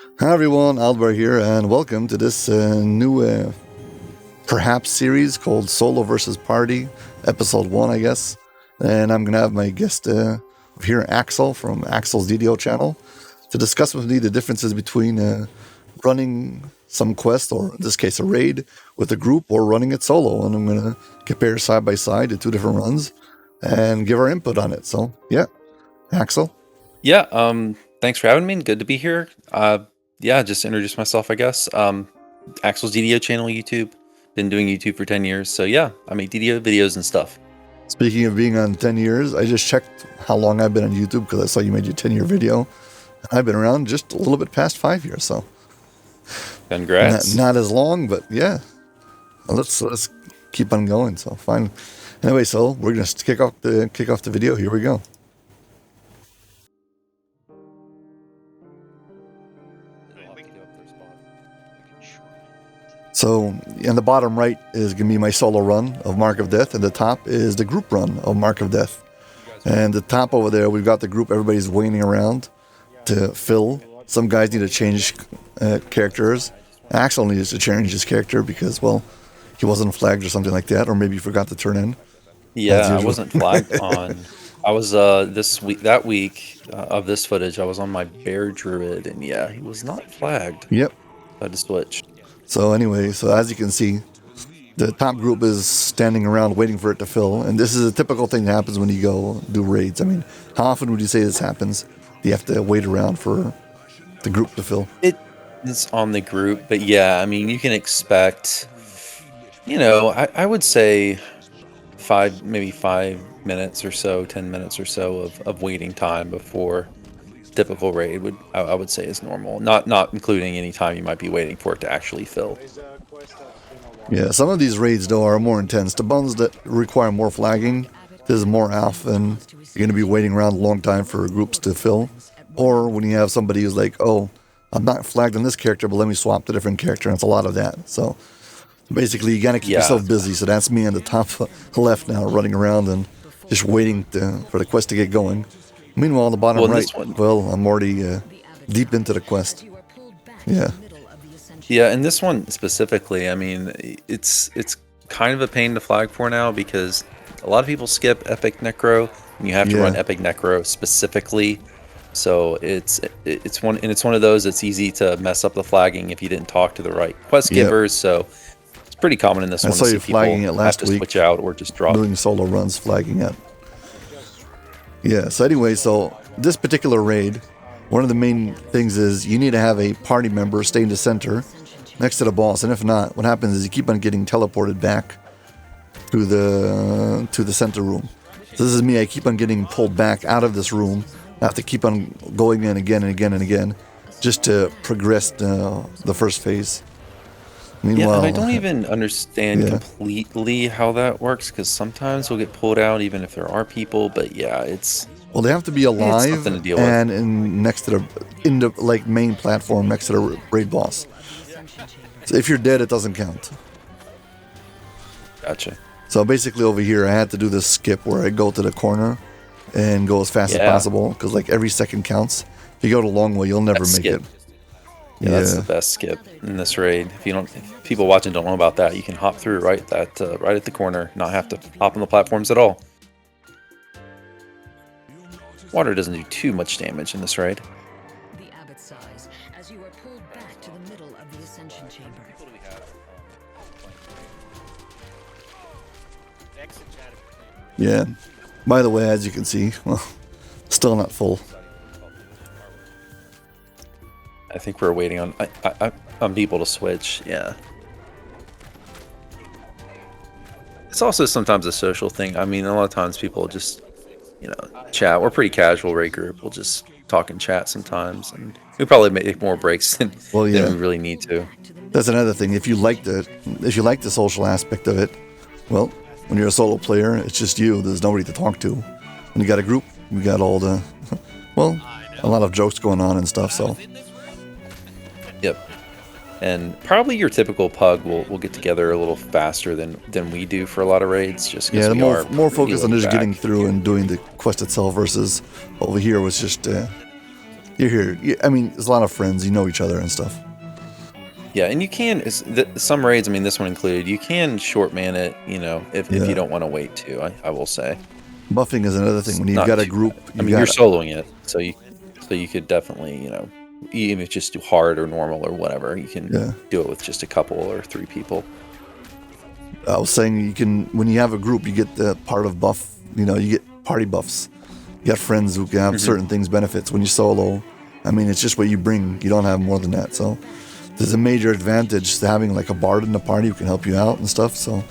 Hi everyone, Aldbar here, and welcome to this new perhaps series called Solo versus Party, episode 1, I guess. And I'm going to have my guest here, Axel, from Axel's DDO channel, to discuss with me the differences between running some quest, or in this case a raid, with a group, or running it solo. And I'm going to compare side by side the two different runs and give our input on it. So, yeah, Axel. Yeah, thanks for having me. Good to be here. Just introduce myself, I guess. Axel's DDO channel, YouTube. Been doing YouTube for 10 years. So yeah, I make DDO videos and stuff. Speaking of being on 10 years, I just checked how long I've been on YouTube because I saw you made your 10-year video. I've been around just a little bit past 5 years, so Congrats. not as long, but yeah. Well, let's keep on going. So fine. Anyway, so we're gonna kick off the video. Here we go. So in the bottom right is going to be my solo run of Mark of Death, and the top is the group run of Mark of Death. And the top over there, we've got the group, everybody's waiting around to fill. Some guys need to change characters. Axel needs to change his character because, well, he wasn't flagged or something like that, or maybe he forgot to turn in. Yeah, I wasn't flagged on. I was that week of this footage, I was on my bear druid, and yeah, he was not flagged. Yep. I had to switch. So anyway, so as you can see, the top group is standing around waiting for it to fill. And this is a typical thing that happens when you go do raids. I mean, how often would you say this happens? You have to wait around for the group to fill. It is on the group, but yeah, I mean, you can expect, I would say maybe 5 minutes or so, 10 minutes or so of waiting time before typical raid I would say is normal, not including any time you might be waiting for it to actually fill. Yeah, some of these raids though are more intense. The ones that require more flagging, there's more alpha, and you're going to be waiting around a long time for groups to fill. Or when you have somebody who's like, oh, I'm not flagged on this character, but let me swap to a different character, and it's a lot of that. So basically you got to keep yourself busy. So that's me on the top left now, running around and just waiting for the quest to get going. Meanwhile, on the bottom right, I'm already deep into the quest. Yeah. Yeah, and this one specifically, I mean, it's kind of a pain to flag for now because a lot of people skip Epic Necro, and you have to run Epic Necro specifically. So it's one of those that's easy to mess up the flagging if you didn't talk to the right quest givers. So it's pretty common in this one. I saw you flagging it last week. Switch out or just drop. Doing solo runs, flagging it. Yeah, so anyway, so this particular raid, one of the main things is you need to have a party member stay in the center next to the boss, and if not, what happens is you keep on getting teleported back to the center room. So this is me, I keep on getting pulled back out of this room. I have to keep on going in again and again and again just to progress the first phase. Meanwhile, and I don't even understand completely how that works, because sometimes we'll get pulled out even if there are people. But yeah, well, they have to be alive to deal and next to the main platform next to the raid boss. So if you're dead, it doesn't count. Gotcha. So basically, over here, I had to do this skip where I go to the corner and go as fast as possible, because like every second counts. If you go the long way, you'll never make it. Yeah, that's the best skip in this raid. If people watching don't know about that, you can hop through right at the corner, not have to hop on the platforms at all. Water doesn't do too much damage in this raid. The Abbot sighs as you are pulled back to the middle of the ascension chamber. Yeah. By the way, as you can see, well, still not full. I think we're waiting on people to switch. Yeah. It's also sometimes a social thing. I mean, a lot of times people just, chat. We're a pretty casual raid group. We'll just talk and chat sometimes, and we probably make more breaks than we really need to. That's another thing. If you like the social aspect of it, well, when you're a solo player, it's just you. There's nobody to talk to. When you got a group, we got all the, a lot of jokes going on and stuff. So. Yep. And probably your typical pug will get together a little faster than we do for a lot of raids. Just the more focused on just getting through and doing the quest itself, versus over here was just you're here. I mean, there's a lot of friends. You know each other and stuff. Yeah, and you can, some raids, I mean, this one included, you can short man it, you know, if you don't want to wait too, I will say. Buffing is another thing. When you've got a group, you're soloing it, so you could definitely, you know, even if you just do hard or normal or whatever, you can do it with just a couple or 3 people. I was saying you can, when you have a group, you get the part of buff, you know, you get party buffs. You got friends who can have certain things, benefits. When you solo, I mean, it's just what you bring. You don't have more than that, so there's a major advantage to having like a bard in the party who can help you out and stuff. So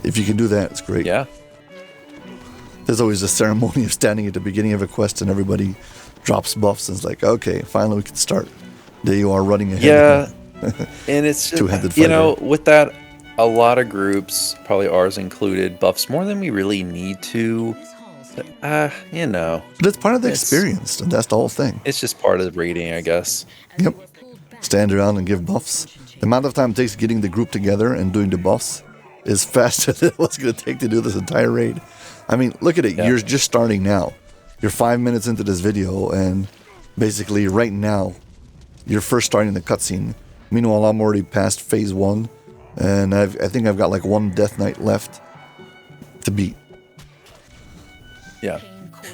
if you can do that, it's great. Yeah. There's always a ceremony of standing at the beginning of a quest and everybody drops buffs and it's like, okay, finally we can start. There you are running ahead. Yeah. And it's just, two-handed you fighter. know, with that, a lot of groups, probably ours included, buffs more than we really need to. You know. But it's part of the experience, and that's the whole thing. It's just part of the raiding, I guess. Yep. Stand around and give buffs. The amount of time it takes getting the group together and doing the buffs is faster than what's going to take to do this entire raid. I mean, look at it. Yeah. You're just starting now. You're 5 minutes into this video, and basically right now, you're first starting the cutscene. Meanwhile, I'm already past phase 1, and I think I've got like 1 death knight left to beat. Yeah.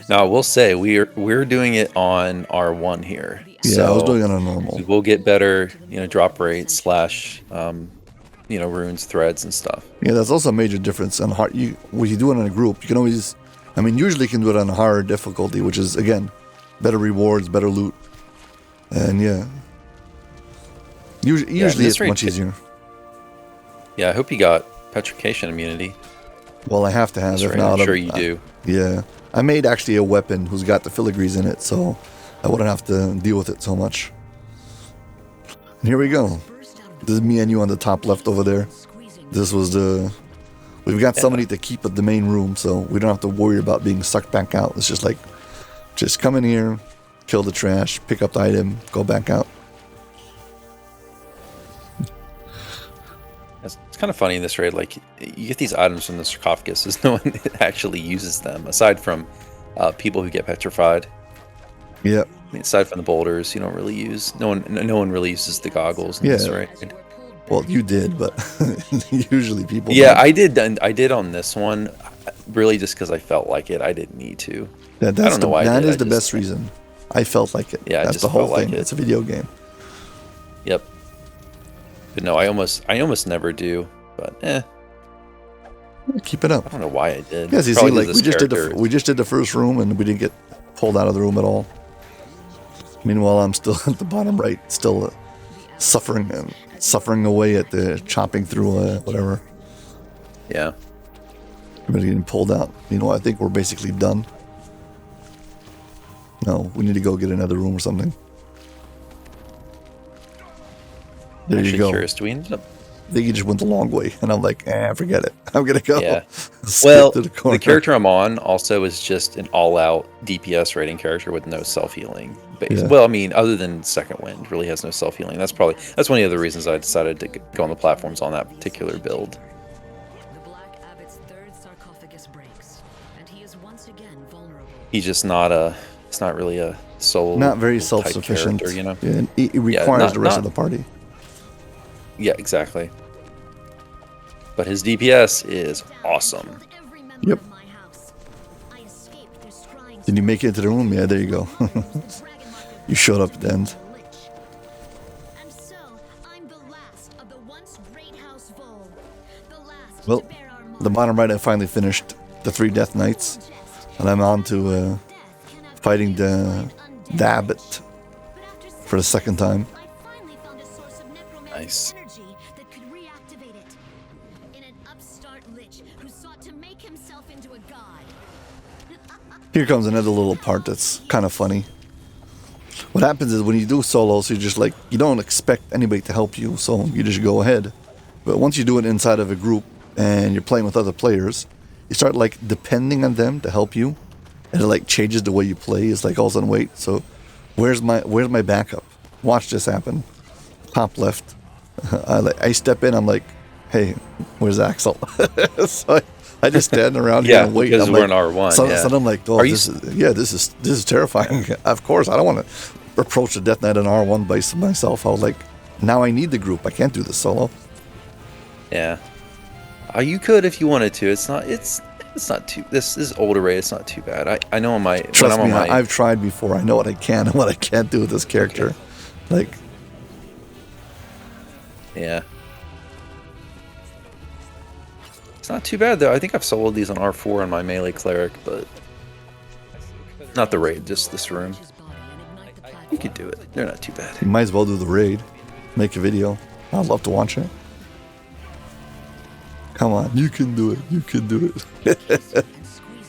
Now, I will say we're doing it on R1 here. Yeah, so I was doing it on normal. We'll get better, you know, drop rate / you know, runes, threads, and stuff. Yeah, that's also a major difference on hard. When you do it in a group, you can always, I mean, usually you can do it on hard difficulty, which is again, better rewards, better loot, and yeah, usually it's much easier. Yeah, I hope you got petrification immunity. Well, I have to have. If not, I'm sure you do. Yeah, I made actually a weapon who's got the filigrees in it, so I wouldn't have to deal with it so much. And here we go. This is me and you on the top left over there. This was we've got somebody to keep at the main room, so we don't have to worry about being sucked back out. It's just like, just come in here, kill the trash, pick up the item, go back out. It's kind of funny in this raid, like, you get these items from the sarcophagus, no one actually uses them, aside from people who get petrified. Yep. I mean, aside from the boulders, you don't really use, no one really uses the goggles in this raid. Well, you did, but usually people Yeah, don't. I did on this one, really just because I felt like it. I didn't need to. I don't know why. That is the best reason. I felt like it. Yeah, that's the whole thing. It's a video game. Yep. But no, I almost never do. But keep it up. I don't know why I did. Yes, you see, like we just did the first room and we didn't get pulled out of the room at all. Meanwhile, I'm still at the bottom right, still suffering away at the chopping through whatever. Yeah. We're getting pulled out. You know, I think we're basically done. No, we need to go get another room or something. There you go. Curious, do we end up? I think you just went the long way, and I'm like, forget it. I'm gonna go. Yeah. Well, the character I'm on also is just an all-out DPS rating character with no self-healing. Yeah. Well, I mean, other than Second Wind, really has no self-healing. That's one of the other reasons I decided to go on the platforms on that particular build. The Black Abbot's third sarcophagus breaks, and he is once again vulnerable. He's just not it's not really a solo. Not very self-sufficient. You know, yeah, it requires the rest of the party. Yeah, exactly. But his DPS is awesome. Yep. Did you make it into the room? Yeah, there you go. You showed up at the end. Well, the bottom right, I finally finished the 3 Death Knights, and I'm on to fighting the Abbot for the second time. Nice. Here comes another little part that's kind of funny. What happens is when you do solos, you're just like, you don't expect anybody to help you, so you just go ahead. But once you do it inside of a group and you're playing with other players, you start like depending on them to help you, and it like changes the way you play. It's like all of a sudden, wait, so where's my backup? Watch this happen. Top left. I step in, I'm like, hey, where's Axel? So I just stand around here Yeah, and wait. because I'm we're like, in R1. So, yeah. so I'm like, oh, Are you this is terrifying. Of course, I don't want to approach the Death Knight in R1 by myself. I was like, now I need the group. I can't do this solo. Yeah. You could if you wanted to. It's not too. This is older raid. It's not too bad. I know on my. Trust when me, I'm on my, I've tried before. I know what I can and what I can't do with this character. Like, yeah. It's not too bad though. I think I've soloed these on R4 on my melee cleric, but not the raid, just this room. You could do it. They're not too bad. you might as well do the raid. Make a video. I'd love to watch it. Come on, you can do it. You can do it.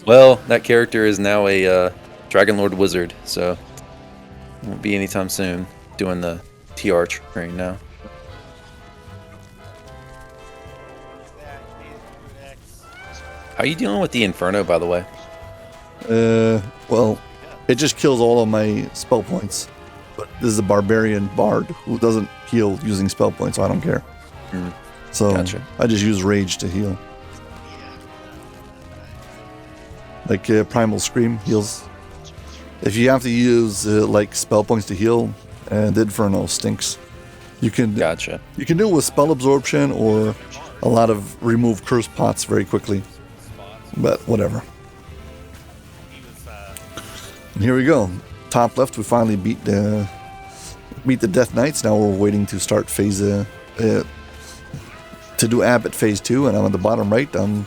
Well, that character is now a Dragon Lord Wizard, so won't be anytime soon doing the TR train now. How are you dealing with the Inferno, by the way? Well, it just kills all of my spell points. But this is a barbarian bard who doesn't heal using spell points, so I don't care. So Gotcha. I just use rage to heal. Like Primal Scream heals. If you have to use like spell points to heal, the Inferno stinks. You can Gotcha. You can do it with spell absorption or a lot of remove curse pots very quickly. But whatever. And here we go. Top left, we finally beat the Death Knights. Now we're waiting to start phase to do Abbot phase 2, and I'm on the bottom right. I'm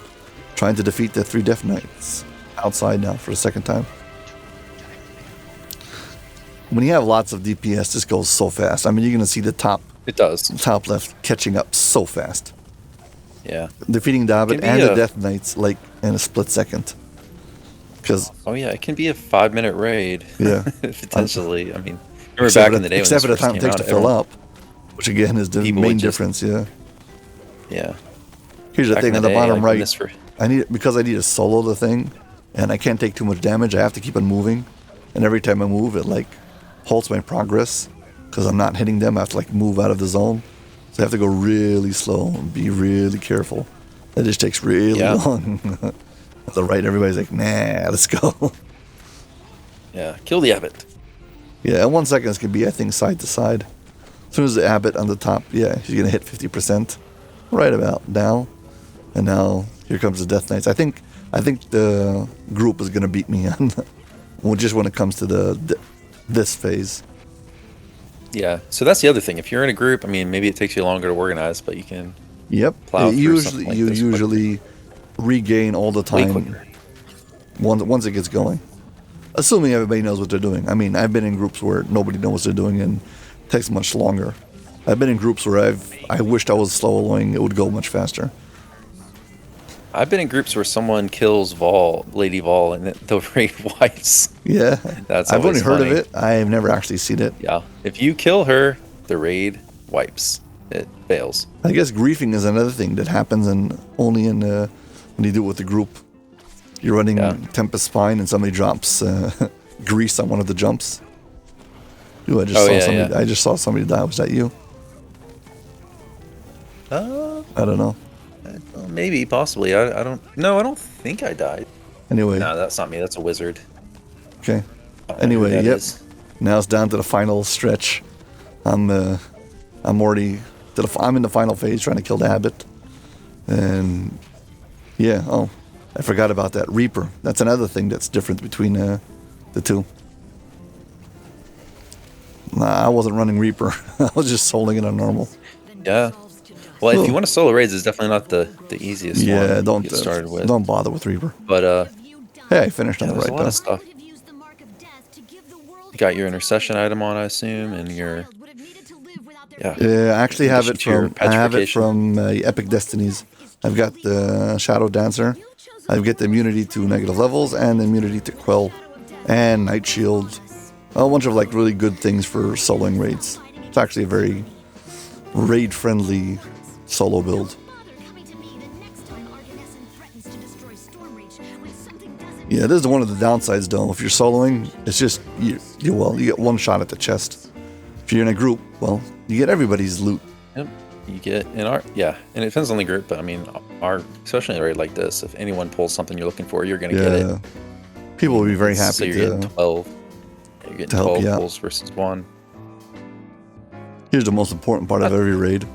trying to defeat the 3 Death Knights outside now for the second time. When you have lots of DPS, this goes so fast. I mean, you're gonna see the top It does. left catching up so fast. Yeah. Defeating the Abbot Can be and the a- Death Knights like in a split second. Because Oh yeah, it can be a 5-minute raid. Yeah. Potentially. I mean, remember back in the day when except this for the first time it came takes to out, fill everyone- up, which again is the People main would just- difference. Yeah. Yeah. Here's the Back thing in on the the day, bottom like, when right. this fir- I need because I need to solo the thing, and I can't take too much damage. I have to keep on moving, and every time I move, it like halts my progress because I'm not hitting them. I have to like move out of the zone, so I have to go really slow and be really careful. That just takes really Yeah. long. On the right, everybody's like, "Nah, let's go." Yeah. Kill the Abbot. Yeah, in 1 second this can be, I think, side to side. As soon as the Abbot on the top, yeah, she's gonna hit 50%, right about now. And now here comes the Death Knights. I think the group is gonna beat me on, just when it comes to this phase. Yeah. So that's the other thing. If you're in a group, I mean, maybe it takes you longer to organize, but you can Yep. plow through Usually, something like you this usually regain all the way time quicker. once it gets going. Assuming everybody knows what they're doing. I mean, I've been in groups where nobody knows what they're doing and it takes much longer. I've been in groups where I wished I was soloing, it would go much faster. I've been in groups where someone kills Lady Vol, and the raid wipes. Yeah, That's I've only always heard funny. of it. I've never actually seen it. Yeah. If you kill her, the raid wipes. It fails. I guess griefing is another thing that happens only in when you do it with the group. You're running Yeah. Tempest Spine and somebody drops grease on one of the jumps. Ooh, I just Oh, saw yeah, somebody. yeah. I just saw somebody die. Was that you? I don't know. Well, maybe, possibly. I don't. No, I don't think I died. Anyway, No, that's not me. That's a wizard. okay. I don't know who Anyway, that yep. is. Now it's down to the final stretch. I'm already I'm in the final phase trying to kill the Abbot. And yeah, oh, I forgot about that Reaper. That's another thing that's different between the two. Nah, I wasn't running Reaper. I was just soloing it on normal. Yeah. Well, if you want to solo raids, it's definitely not the easiest one Yeah, to don't get started with. don't bother with Reaper. But Hey, I finished on yeah, the there's right a lot though. of stuff. You got your intercession item on, I assume, and your Yeah, I actually have it addition to your from petrification. Epic Destinies. I've got the Shadow Dancer. I get the immunity to negative levels and the immunity to Quell and Night Shield. A bunch of like really good things for soloing raids. It's actually a very raid-friendly solo build. Yeah, this is one of the downsides though. If you're soloing, it's just you get one shot at the chest. If you're in a group, well, you get everybody's loot. Yep. you get in our and it depends on the group, but I mean, our especially in a raid like this, if anyone pulls something you're looking for, you're gonna get it. People will be very happy. So you're getting 12. You're getting 12 pulls versus 1. Here's the most important part of every raid.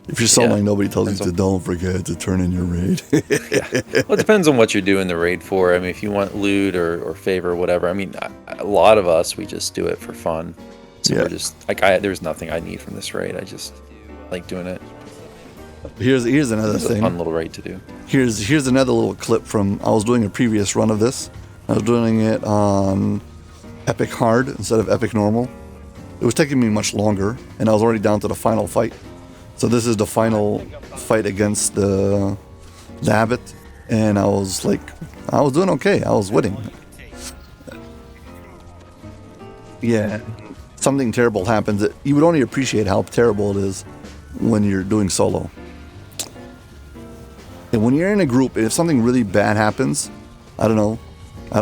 If you're soloing, nobody tells you to don't forget to turn in your raid. Well, it depends on what you're doing the raid for. I mean, if you want loot or favor or whatever, I mean, a lot of us, we just do it for fun. So we're just, like, there's nothing I need from this raid. I just like doing it. Here's another thing. It's a fun little raid to do. Here's another little clip from, I was doing a previous run of this. I was doing it on Epic Hard instead of Epic Normal. It was taking me much longer, and I was already down to the final fight. So this is the final fight against the Abbot, and I was doing okay. I was winning. Yeah, something terrible happens. You would only appreciate how terrible it is when you're doing solo. And when you're in a group, if something really bad happens, I don't know,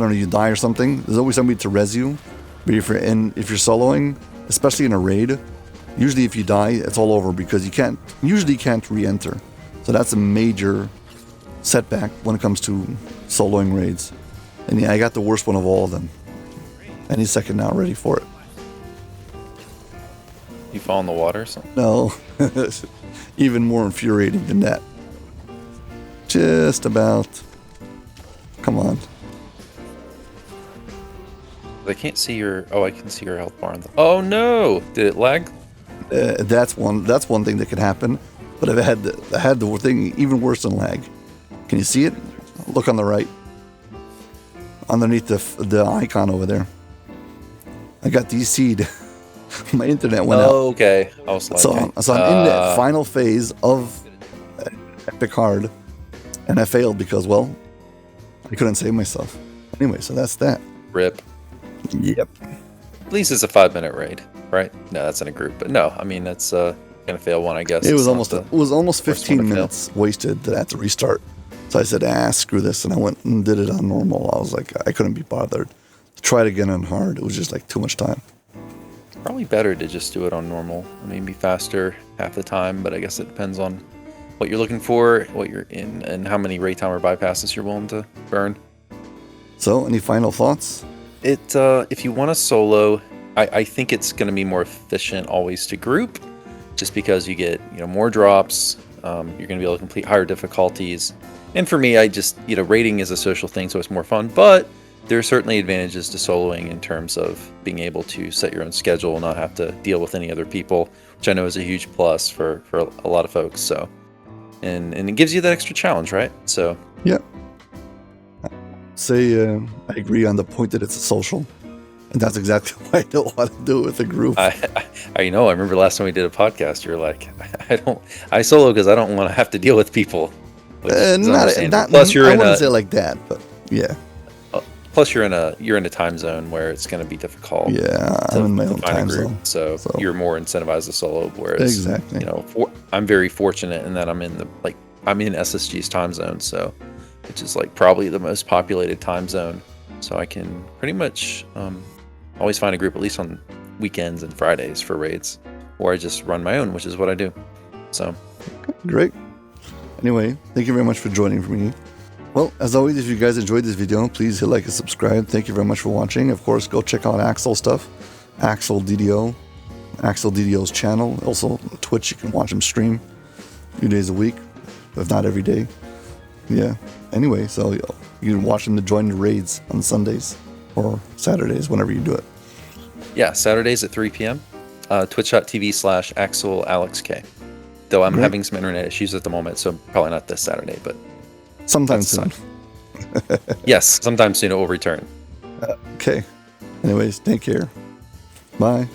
you die or something, there's always somebody to res you. But if you're soloing, especially in a raid, usually if you die, it's all over because you can't re-enter. So that's a major setback when it comes to soloing raids. And yeah, I got the worst one of all of them. Any second now, ready for it. You fall in the water or something? No, even more infuriating than that. Just about. Come on. I can't see your. Oh, I can see your health bar. Oh no! Did it lag? That's one thing that could happen. But I had the thing even worse than lag. Can you see it? Look on the right, underneath the icon over there. I got DC'd. My internet went out. Oh, okay. I was like, so I'm in the final phase of Epic Hard, and I failed because, well, I couldn't save myself. Anyway, so that's that. RIP. Yep. At least it's a 5-minute raid, right? No, that's in a group. But no, I mean, that's gonna fail one, I guess. It was almost 15 minutes wasted that I had to restart. So I said, screw this, and I went and did it on normal. I was like, I couldn't be bothered to try it again on hard. It was just like too much time. Probably better to just do it on normal. I mean, be faster half the time, but I guess it depends on what you're looking for, what you're in, and how many raid timer bypasses you're willing to burn. So, any final thoughts? If you want to solo, I think it's going to be more efficient always to group, just because you get more drops. You're going to be able to complete higher difficulties, and for me, I just raiding is a social thing, so it's more fun. But there are certainly advantages to soloing in terms of being able to set your own schedule and not have to deal with any other people, which I know is a huge plus for a lot of folks. So, and it gives you that extra challenge, right? So yeah. I agree on the point that it's a social, and that's exactly why I don't want to do it with a group. I remember last time we did a podcast, you were like, I solo because I don't want to have to deal with people. Not plus you're I wouldn't say like that, but yeah. Plus, you're in a time zone where it's going to be difficult. Yeah, I'm in my own time zone, so you're more incentivized to solo. Whereas, exactly, I'm very fortunate in that I'm in SSG's time zone, so which is like probably the most populated time zone. So I can pretty much always find a group, at least on weekends and Fridays for raids, or I just run my own, which is what I do. So great. Anyway, thank you very much for joining me. Well, as always, if you guys enjoyed this video, please hit like and subscribe. Thank you very much for watching. Of course, go check out Axel stuff. Axel DDO. Axel DDO's channel. Also, Twitch, you can watch him stream a few days a week, if not every day. Yeah. Anyway, so you can watch him to join the raids on Sundays or Saturdays, whenever you do it. Yeah, Saturdays at 3 p.m. Twitch.tv/AxelAlexK. Though I'm having some internet issues at the moment, so probably not this Saturday, but sometime soon. Yes, sometime soon it will return. Okay. Anyways, take care. Bye.